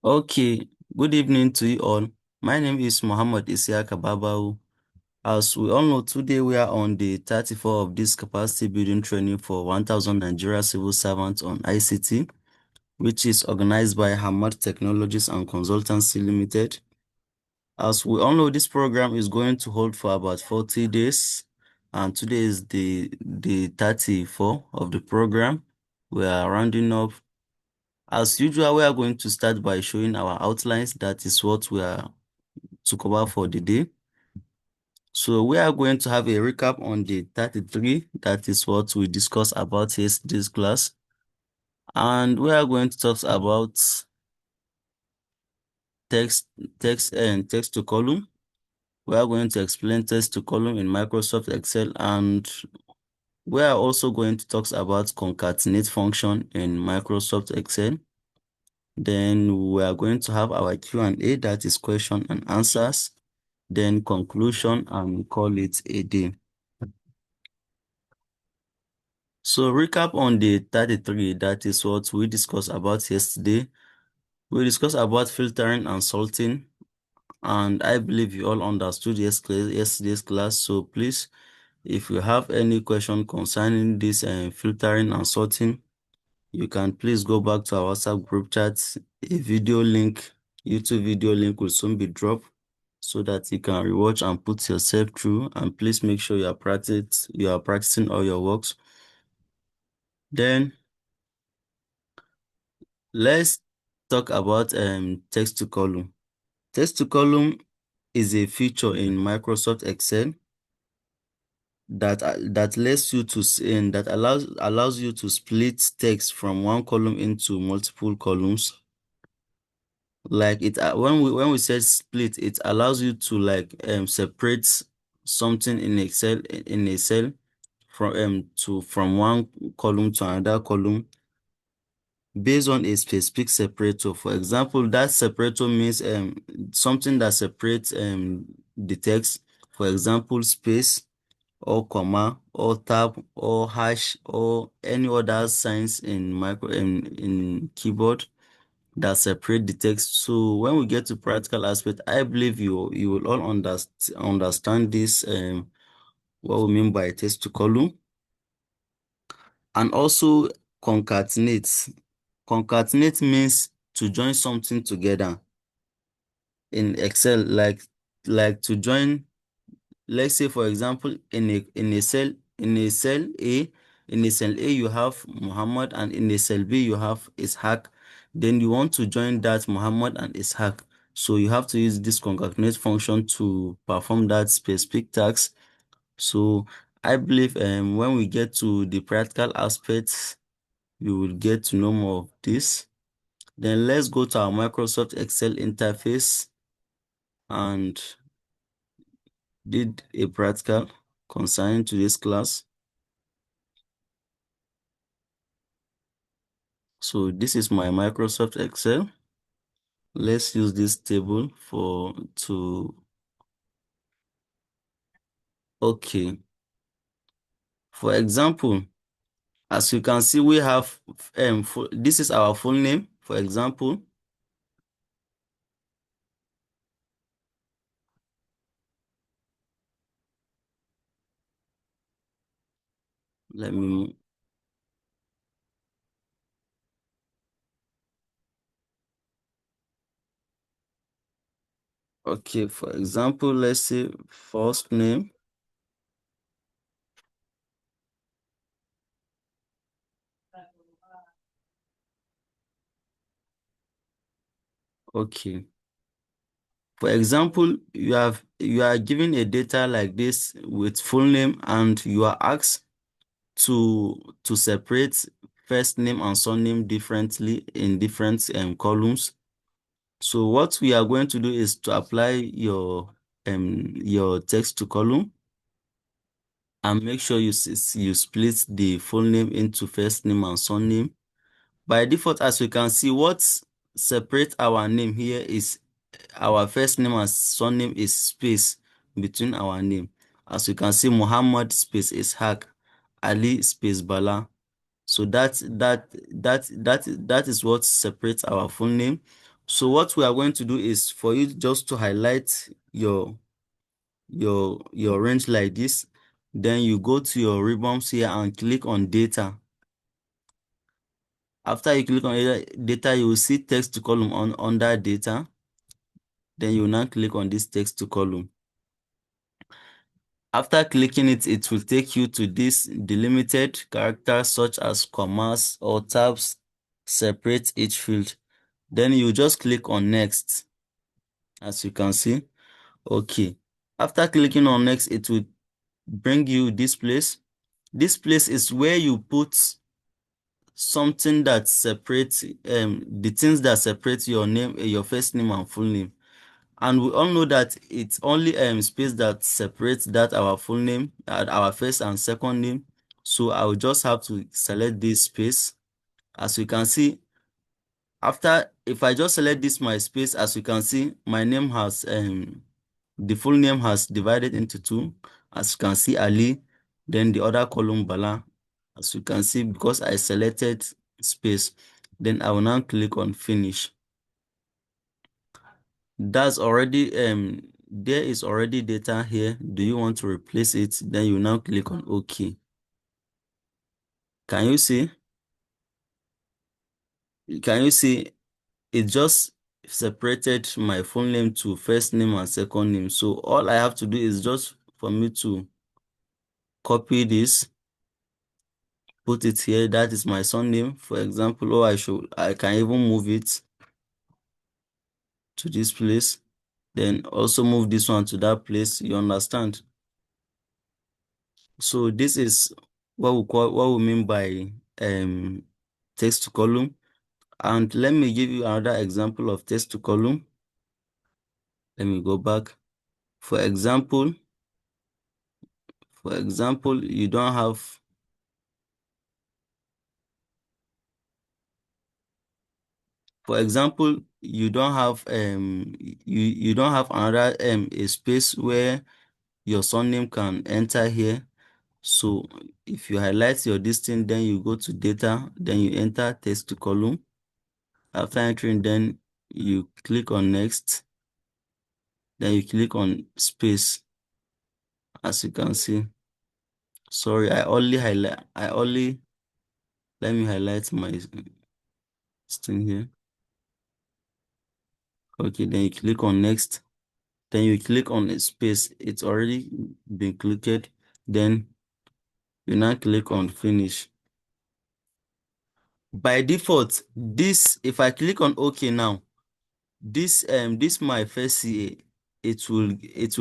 Okay, good evening to you all. My name is Muhammad Isiaka Babau. As we all know, today we are on the 34 of this capacity building training for 1000 Nigeria civil servants on ICT, which is organized by Hamad Technologies and Consultancy Limited. As we all know, this program is going to hold for about 40 days, and today is the 34 of the program. We are rounding up. As usual, we are going to start by showing our outlines. That is what we are to cover for the day. So we are going to have a recap on the 33. That is what we discussed about yesterday's class. And we are going to talk about text, text to column. We are going to explain text to column in Microsoft Excel, and we are also going to talk about concatenate function in Microsoft Excel. Then we are going to have our Q&A, that is question and answers. Then conclusion, and we call it a day. So recap on the 33, that is what we discussed about yesterday. We discussed about filtering and sorting, and I believe you all understood yesterday's class. So please, if you have any question concerning this filtering and sorting, you can please go back to our WhatsApp group chat. A video link, YouTube video link will soon be dropped so that you can rewatch and put yourself through. And please make sure you are practicing all your works. Then let's talk about text to column. Text to column is a feature in Microsoft Excel that lets you to that allows you to split text from one column into multiple columns. Like it when we say split, it allows you to like separate something in a cell from one column to another column based on a specific separator. For example, that separator means something that separates the text. For example, space or comma or tab or hash or any other signs in keyboard that separate the text. So when we get to practical aspect, I believe you will all understand this what we mean by text to column. And also concatenate. Concatenate means to join something together in Excel, like to join. Let's say, for example, in a cell A, you have Muhammad, and in a cell B you have Ishaq. Then you want to join that Muhammad and Ishaq. So you have to use this concatenate function to perform that specific task. So I believe when we get to the practical aspects, you will get to know more of this. Then let's go to our Microsoft Excel interface and did a practical concerning today's class. So this is my Microsoft Excel. Let's use this table okay. For example, as you can see, we have this is our full name, for example. Let me Okay, for example, let's say first name. Okay. For example, you are given a data like this with full name, and you are asked to separate first name and surname differently in different columns. So what we are going to do is to apply your text to column and make sure you split the full name into first name and surname. By default, as we can see, what separates our name here is our first name and surname is space between our name. As you can see, Muhammad space Ishaq, Ali space Bala. So that is what separates our full name. So what we are going to do is for you just to highlight your range like this. Then you go to your ribbons here and click on data. After you click on data, you will see text to column on under data. Then you will now click on this text to column. After clicking it, it will take you to this delimited characters such as commas or tabs separate each field. Then you just click on next, as you can see. Okay. After clicking on next, it will bring you this place. This place is where you put something that separates the things that separate your name, your first name and full name. And we all know that it's only space that separates that our full name, our first and second name. So I will just have to select this space. As you can see, after if I just select this my space, as you can see, my name has the full name has divided into two. As you can see, Ali, then the other column Bala. As you can see, because I selected space, then I will now click on finish. That's already there is already data here. Do you want to replace it? Then you now click on OK. Can you see? Can you see? It just separated my full name to first name and second name. So all I have to do is just for me to copy this, put it here. That is my son name, for example. Or I can even move it to this place. Then also move this one to that place. You understand? So this is what we mean by text to column. And let me give you another example of text to column. Let me go back. For example, you don't have you don't have another a space where your surname can enter here. So if you highlight your distance, then you go to data, then you enter text to column. After entering, then you click on next, then you click on space. As you can see, sorry, I only let me highlight my thing here. Okay, then you click on next, then you click on a space. It's already been clicked. Then you now click on finish. By default, this if I click on OK now, this my first CA, it will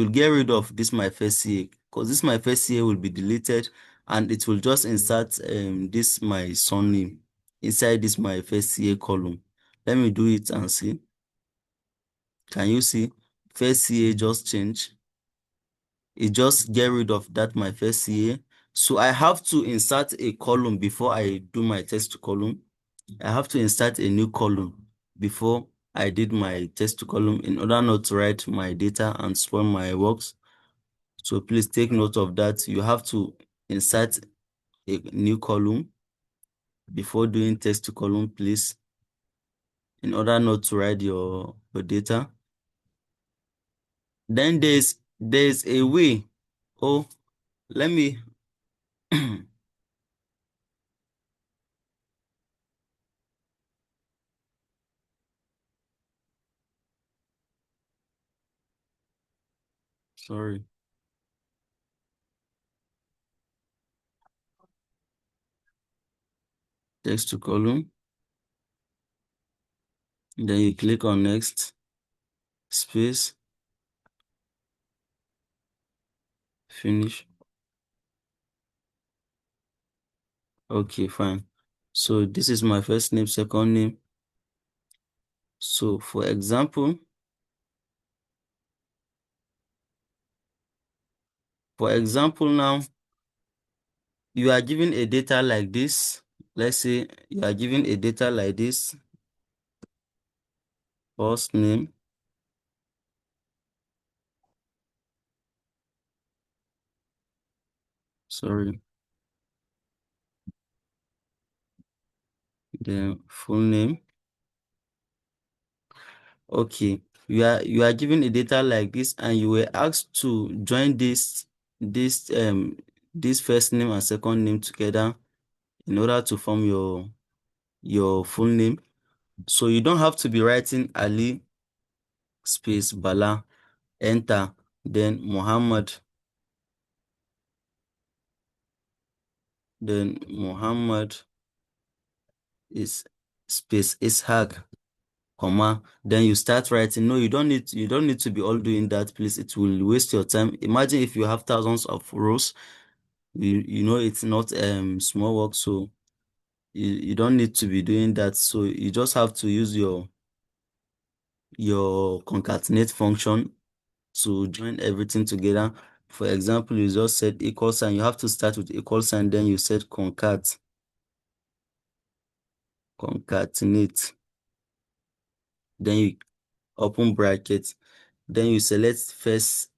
get rid of this my first CA, because this my first CA will be deleted and it will just insert this my surname inside this my first CA column. Let me do it and see. Can you see? First CA just change. It just get rid of that my first CA. So I have to insert a column before I do my text to column. I have to insert a new column before I did my text to column in order not to write my data and spoil my works. So please take note of that. You have to insert a new column before doing text to column, please, in order not to write your data. Then there's a way. Oh, let me sorry. Text to column. Then you click on next, space, finish. Okay, fine. So this is my first name, second name. So for example now, you are given a data like this. Let's say you are given a data like this. First name, sorry, the full name. Okay, you are given a data like this, and you were asked to join this first name and second name together in order to form your full name. So you don't have to be writing Ali space Bala, enter, then Muhammad, then Muhammad is space Ishaq, comma, then you start writing. No, you don't need to be all doing that, please. It will waste your time. Imagine if you have thousands of rows. You know it's not small work, so you don't need to be doing that. So you just have to use your concatenate function to join everything together. For example, you just said equal sign. You have to start with equal sign, then you said concatenate, then you open bracket, then you select first.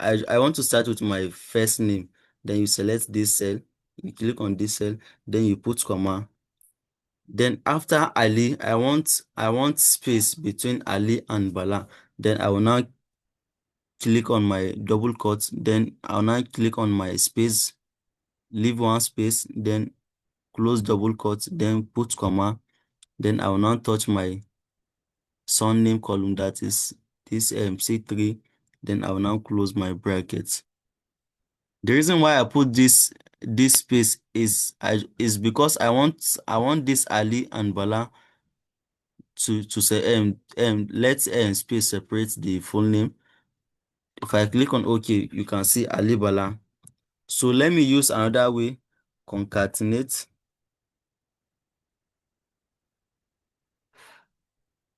I want to start with my first name. Then you select this cell, you click on this cell, then you put comma. Then after Ali, I want space between Ali and Bala. Then I will now click on my double quote. Then I'll now click on my space, leave one space, then close double quote, then put comma. Then I will now touch my surname column, that is this C3. Then I will now close my brackets. The reason why I put this space is because I want this Ali and Bala to say let space separate the full name. If I click on OK, you can see Ali Bala. So let me use another way, concatenate,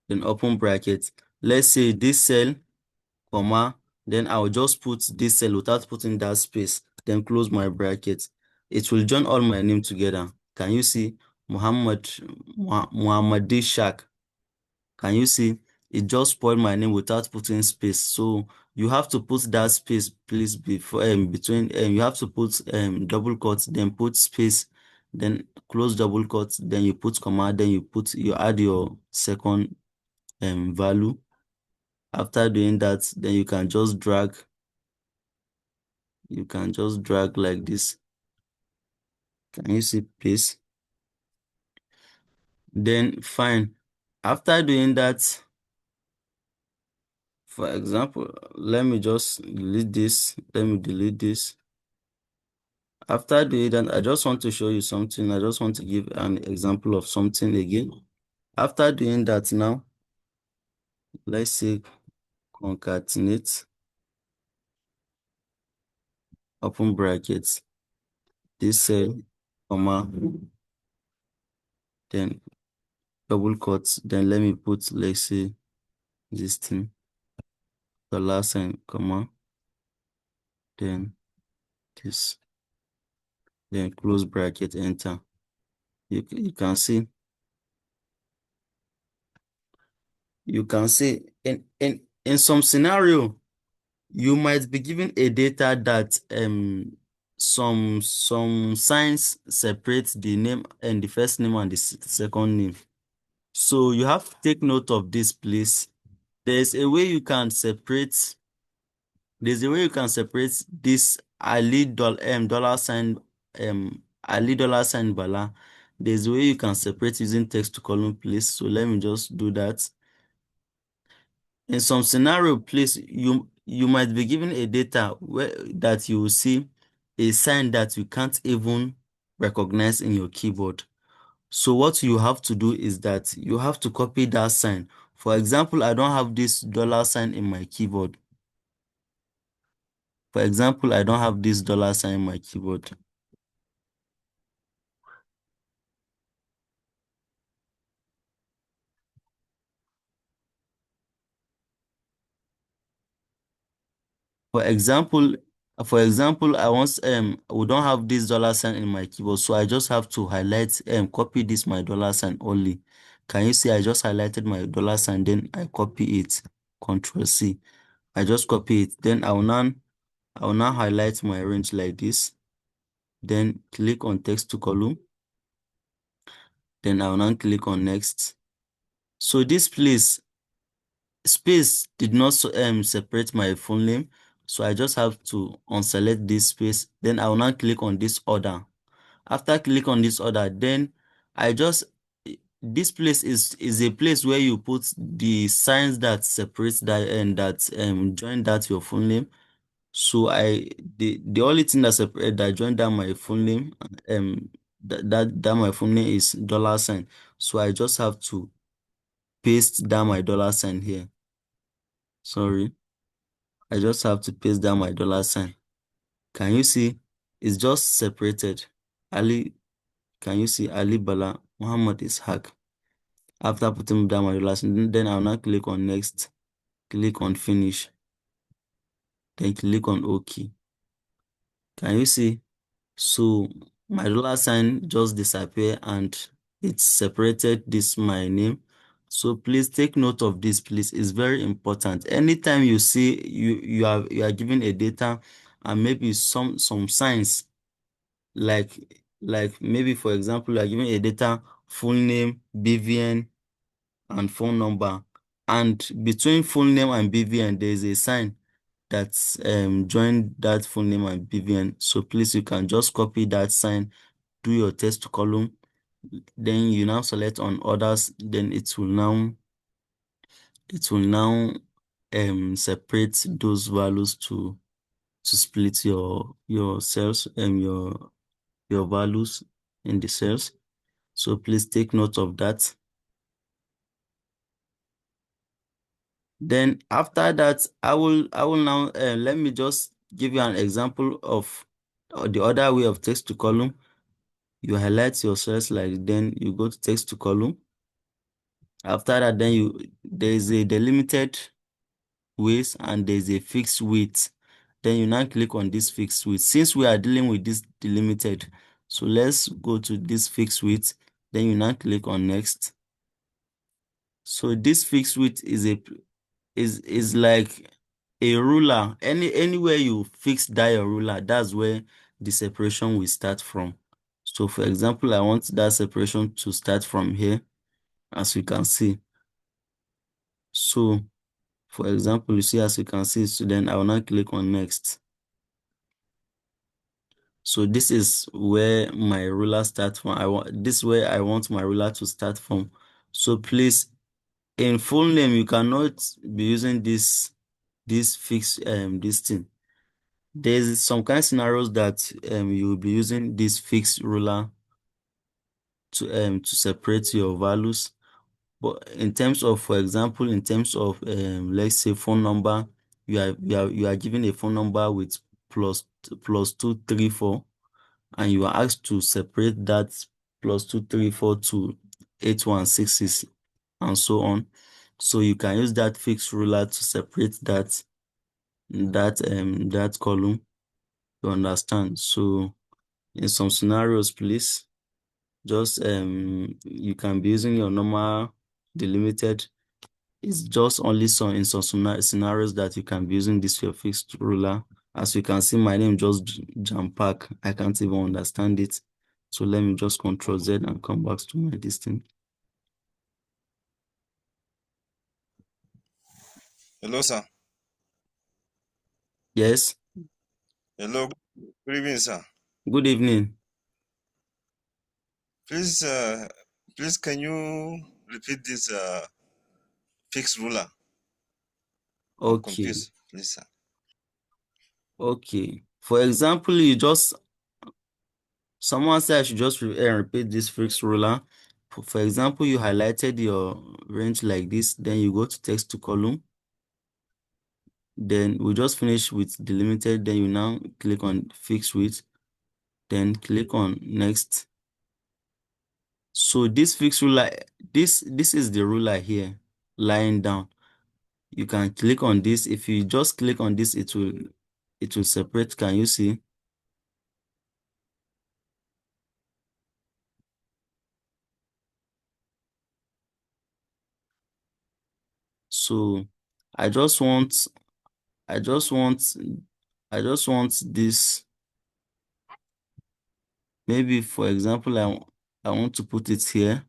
then open bracket. Let's say this cell, comma, then I'll just put this cell without putting that space, then close my bracket. It will join all my name together. Can you see? Muhammad Shak. Can you see? It just spoiled my name without putting space. So you have to put that space, please, before between. You have to put double quotes, then put space, then close double quotes, then you put comma, then you add your second value. After doing that, then you can just drag. You can just drag like this. Can you see, please? Then fine. After doing that, for example, let me just delete this. Let me delete this. After doing that, I just want to show you something. I just want to give an example of something again. After doing that now, let's say concatenate, open brackets, this cell, comma, then double quotes, then let me put, let's say, this thing, the last sign, comma, then this, then close bracket, enter. You can see, in some scenario, you might be given a data that some signs separate the name and the first name and the second name. So you have to take note of this, please. There's a way you can separate. There's a way you can separate this dollar sign Ali dollar sign Bala. There's a way you can separate using text to column, please. So let me just do that. In some scenario, please, you might be given a data that you will see a sign that you can't even recognize in your keyboard. So what you have to do is that you have to copy that sign. For example, I don't have this dollar sign in my keyboard. For example, I don't have this dollar sign in my keyboard. For example, I want we don't have this dollar sign in my keyboard, so I just have to highlight copy this my dollar sign only. Can you see I just highlighted my dollar sign, then I copy it, Control C. I just copy it, then I will now highlight my range like this, then click on text to column, then I will now click on next. So this place, space did not separate my full name, so I just have to unselect this space. Then I will now click on this order. After click on this order, then I just this place is a place where you put the signs that separates that and that join that your full name. So the only thing that separate that join that my full name that my full name is dollar sign. So I just have to paste down my dollar sign here. Sorry, I just have to paste down my dollar sign. Can you see? It's just separated. Ali, can you see Ali Bala Muhammad Ishaq? After putting down my dollar sign, then I'll now click on next, click on finish, then click on OK. Can you see? So my dollar sign just disappeared and it separated this my name. So please take note of this, please. It's very important. Anytime you see you are given a data and maybe some signs like maybe for example you are given a data full name, BVN, and phone number, and between full name and BVN there is a sign that's join that full name and BVN. So please you can just copy that sign, do your text column, then you now select on others, then it will now separate those values to split your cells and your values in the cells. So please take note of that. Then after that, I will now let me just give you an example of the other way of text to column. You highlight your cells, like then you go to text to column. After that, then there is a delimited width and there is a fixed width. Then you now click on this fixed width. Since we are dealing with this delimited, so let's go to this fixed width. Then you now click on next. So this fixed width is like a ruler. Anywhere you fix that your ruler, that's where the separation will start from. So for example, I want that separation to start from here, as you can see. So for example, you see, as you can see, so then I will now click on next. So this is where my ruler starts from. This is where I want my ruler to start from. So please, in full name, you cannot be using this fixed this thing. There's some kind of scenarios that you will be using this fixed ruler to separate your values. But in terms of, for example, in terms of let's say phone number, you are given a phone number with plus 234, and you are asked to separate that plus 234 to 8166 and so on. So you can use that fixed ruler to separate that column. You understand? So in some scenarios, please just you can be using your normal delimited. It's just only in some scenarios that you can be using this your fixed ruler. As you can see, my name just jump pack. I can't even understand it. So let me just Control Z and come back to my distance. Hello, sir. Yes. Hello. Good evening, sir. Good evening. Please, please, can you repeat this fixed ruler? I'm Okay. confused, please, sir. Okay. For example, someone said I should just repeat this fixed ruler. For example, you highlighted your range like this, then you go to text to column. Then we just finish with delimited. Then you now click on fixed width. Then click on next. So this fixed ruler, this is the ruler here lying down. You can click on this. If you just click on this, it will separate. Can you see? So I just want I just want I just want this. Maybe for example, I want to put it here.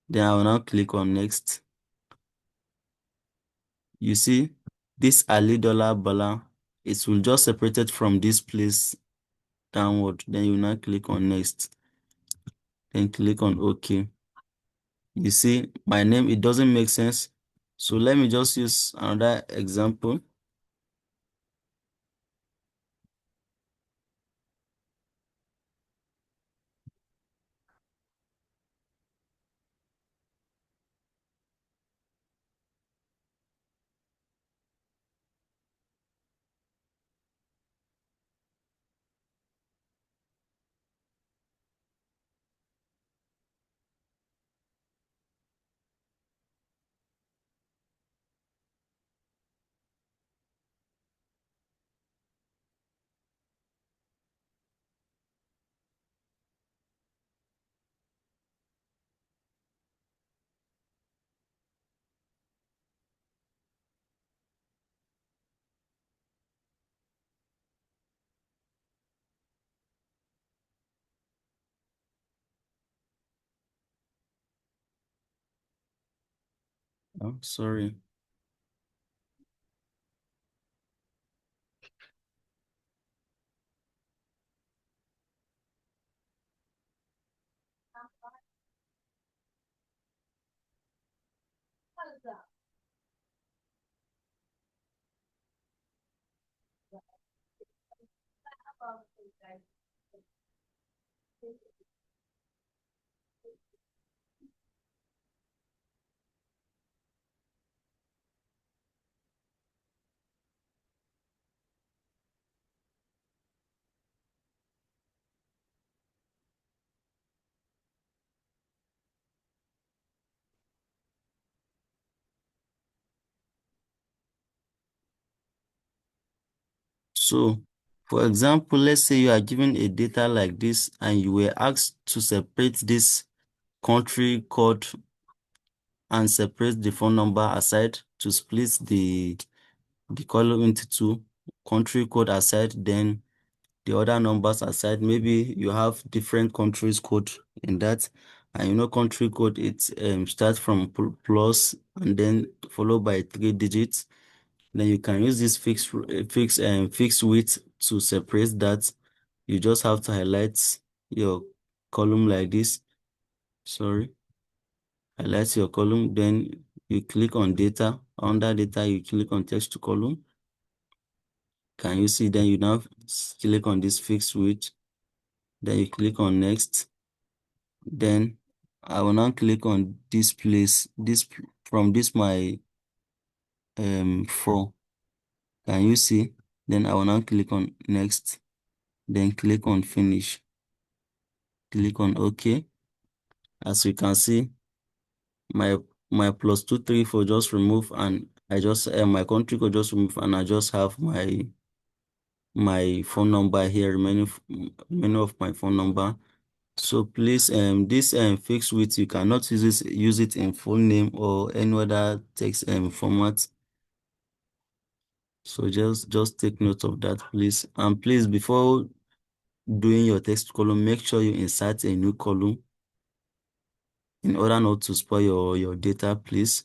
Then I will now click on next. You see, this Ali Dollar Bala, it will just separate it from this place downward. Then you now click on next. Then click on OK. You see, my name, it doesn't make sense. So let me just use another example. Oh, sorry. So, for example, let's say you are given a data like this and you were asked to separate this country code and separate the phone number aside to split the column into two, country code aside, then the other numbers aside. Maybe you have different countries code in that, and you know country code, it starts from plus and then followed by 3 digits. Then you can use this fixed width to separate that. You just have to highlight your column like this. Sorry, highlight your column. Then you click on data. Under data, you click on text to column. Can you see? Then you now click on this fixed width. Then you click on next. Then I will now click on this place. From this my 4. Can you see? Then I will now click on next. Then click on finish. Click on OK. As you can see, my my +234 just remove, and I just my country code just remove, and I just have my phone number here, remaining of my phone number. So please, this fixed width, you cannot use it in full name or any other text format. So just take note of that, please. And please, before doing your text column, make sure you insert a new column in order not to spoil your data, please.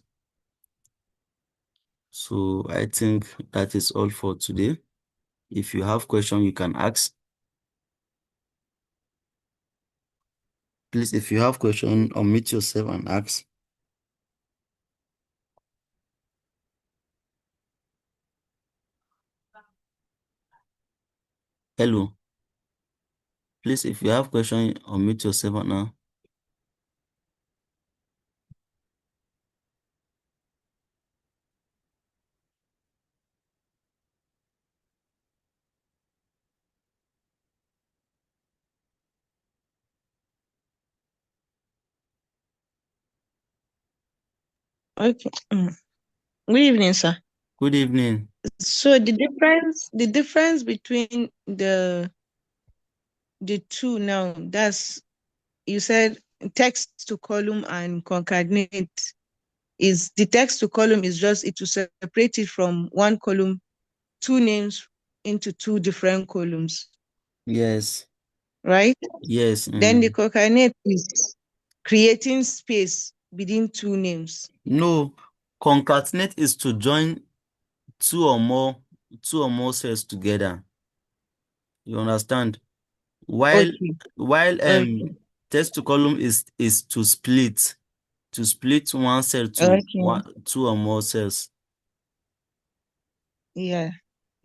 So I think that is all for today. If you have questions, you can ask. Please, if you have questions, unmute yourself and ask. Hello. Please, if you have questions, unmute yourself now. Okay. Good evening, sir. Good evening. So the difference between the two now, that's, you said text to column and concatenate, is the text to column is just it to separate it from one column, two names into two different columns. Yes. Right? Yes. Then the concatenate is creating space within two names. No, concatenate is to join two or more cells together. You understand? While Okay. while Okay. text to column is to split one cell to Okay. two or more cells. Yeah.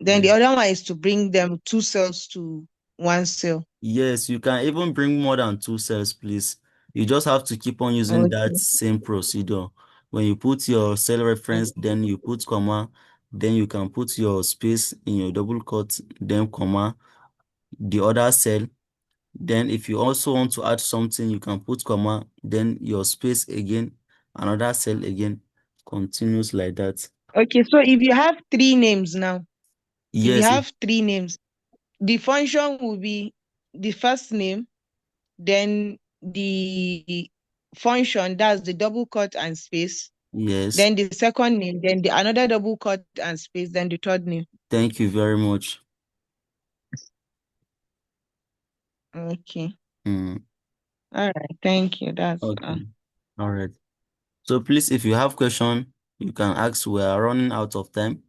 Then Yeah. the other one is to bring them two cells to one cell. Yes, you can even bring more than two cells, please. You just have to keep on using that Okay. same procedure. When you put your cell reference, then you put comma, then you can put your space in your double quote, then comma, the other cell. Then if you also want to add something, you can put comma, then your space again, another cell again, continues like that. Okay. So if you have three names now, if you Yes, have three names, the function will be the first name, then the function, that's the double quote and space, yes. then the second name, then the another double quote and space, then the third name. Thank you very much. Okay. Mm, All right. Thank you. That's okay. All right. So please, if you have question, you can ask. We are running out of time.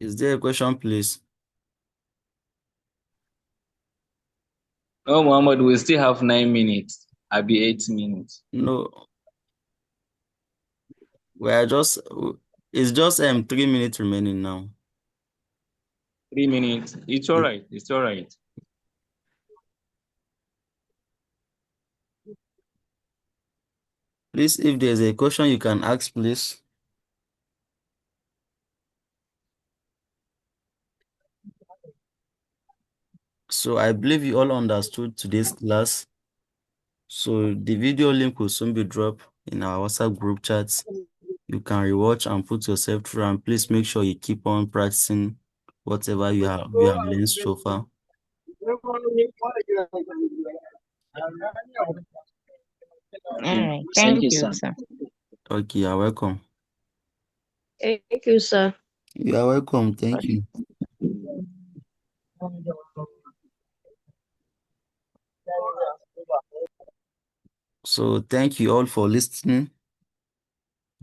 Is there a question, please? No, Muhammad, we still have 9 minutes. I'll be 8 minutes. No, we are just. It's just 3 minutes remaining now. 3 minutes. It's all Ye- right. It's all right. Please, if there's a question, you can ask, please. So I believe you all understood today's class. So the video link will soon be dropped in our WhatsApp group chats. You can rewatch and put yourself through, and please make sure you keep on practicing whatever you have learned so far. all right. Thank Thank you, you, sir. sir. Okay, you're welcome. Thank you, sir. You are welcome. Thank you. So thank you all for listening.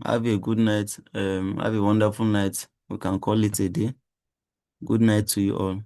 Have a good night. Have a wonderful night. We can call it a day. Good night to you all.